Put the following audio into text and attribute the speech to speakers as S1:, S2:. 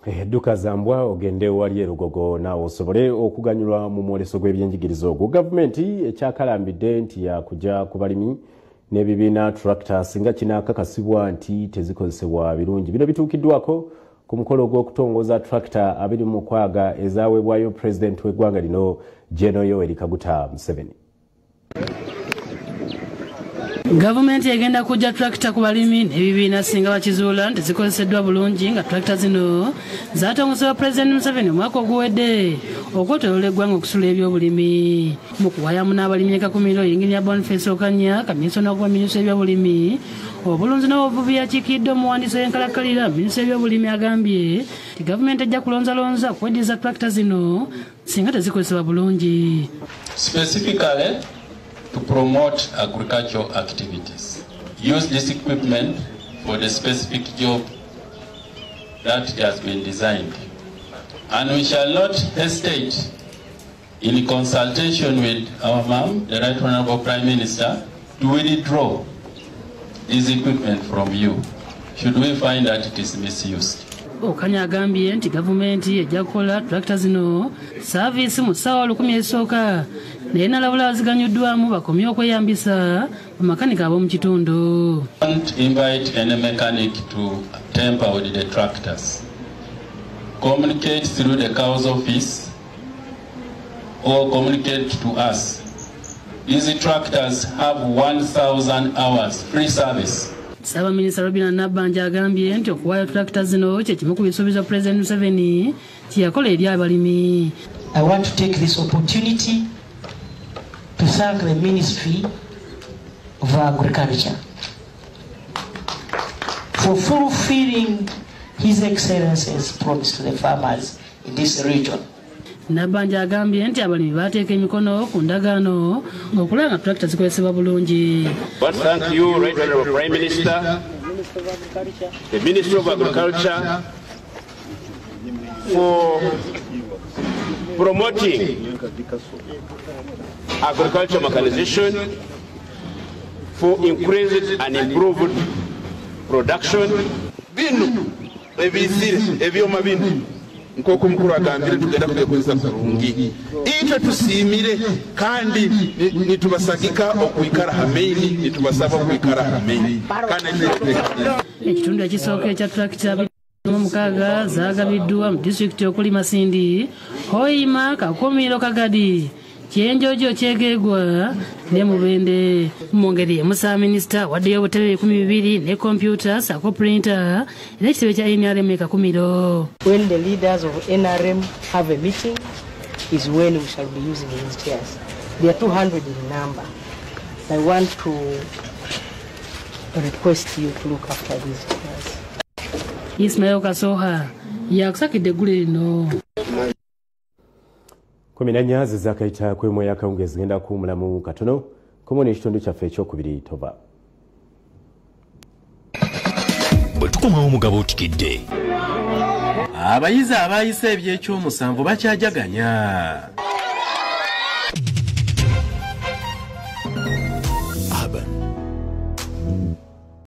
S1: Edduka zambwa ogende wali erugogo na osobole okuganyulwa mu mwoleso gw'ebyenjigiriza ogwo. Gavumenti ekyakalambidde nti yakuja ku balimi n'ebibiina tractors nga kinaakakasibwa nti tezikozesebwa birungi. Bino bituukiddwako ku mukolo ogw'okutongoza tractor abiri mu kwaga ezaweebwayo President w'eggwanga lino General Yoweri Kaguta Museveni.
S2: Gavumenti egenda kujja tractor ku balimi n'ebibiina singa bakizuula nti zikozeseddwa bulungi nga tractor zino zaatongozebwa President Museveni omwaka oguwedde okwetooloola eggwanga okusula ebyobulimi. Mu kuwayamu n'abalimi ekakumiro Yinginiya Boniface Okanya, Kaminisona wa Minisitule y'ebyobulimi, obulunzi n'obuvubi yakiikiridde omuwandiisi w'enkalakkalira Minisitule y'ebyobulimi agambye nti gavumenti ejja kulonzalonza kweddiza tractor zino singa tezikozesebwa bulungi.
S3: Specifically, to promote agricultural activities. Use this equipment for the specific job that has been designed. And we shall not hesitate in consultation with our ma'am, the Right Honorable Prime Minister, to withdraw this equipment from you, should we find that it is misused.
S2: Okanya agambye nti gavumenti ejja kukola tractor zino service mu ssaawa 10 ezisooka naye n'alabula baziganyuddwamu bakomye okweyambisa bamakanika ab'omu kitundu.
S3: Don't invite any mechanic to tamper with the tractors. Communicate through the cow's office or communicate to us. These tractors have 1,000 hours free service.
S2: Saba Minisita Robina Nabanja agambye nti okuwaayo tractor zino kye kimu ku bisuubizo President Museveni kye yakola eri abalimi.
S4: I want to take this opportunity to thank the Ministry of Agriculture for fulfilling His Excellency's promise to the farmers in this region.
S2: Nabanja agambye nti abalimi baateeka emikono ku ndagaano ng'okulanga tractor zikozesebwa bulungi.
S5: But thank you, Right Honorable Prime Minister, the Ministry of Agriculture, for promoting agriculture mechanization, for increased and improved production.
S6: Binu ebizire ebyoma binu nk'oku mukulu agambire tugenda kubikozesa bulungi. Itwe tusiimire kandi nitubasagika okwikara hamaini, nitubasaba okwikara hamaini.
S2: Ekitundu ekisooka ekya tractor 16 zaagabiddwa mu disitulikiti okuli Masindi, Hoima, Kakumiro, Kagadi, Kyenjojo, Kyegeegwa ne Mubende. Mu ngeri y'emu Minisita waddeyo obutebe 12 ne kompyuta ssaako printer era ekitebe kya NRM Kakumiro.
S4: When the leaders of NRM have a meeting is when we shall be using these chairs. They are 200 in number. I want to request you to look after these chairs.
S2: Ismail Kasoha yakusakidde eggulu lino.
S1: 14 zizakayita kwemu yakawungeezi zigenda kuwumulamu katono komona ekitundu kyaffe ekyokubiri toba.
S7: Bwe tukomawo mugabo Bukedde, abayizi abayise ebyekyomusanvu bakyajaganya.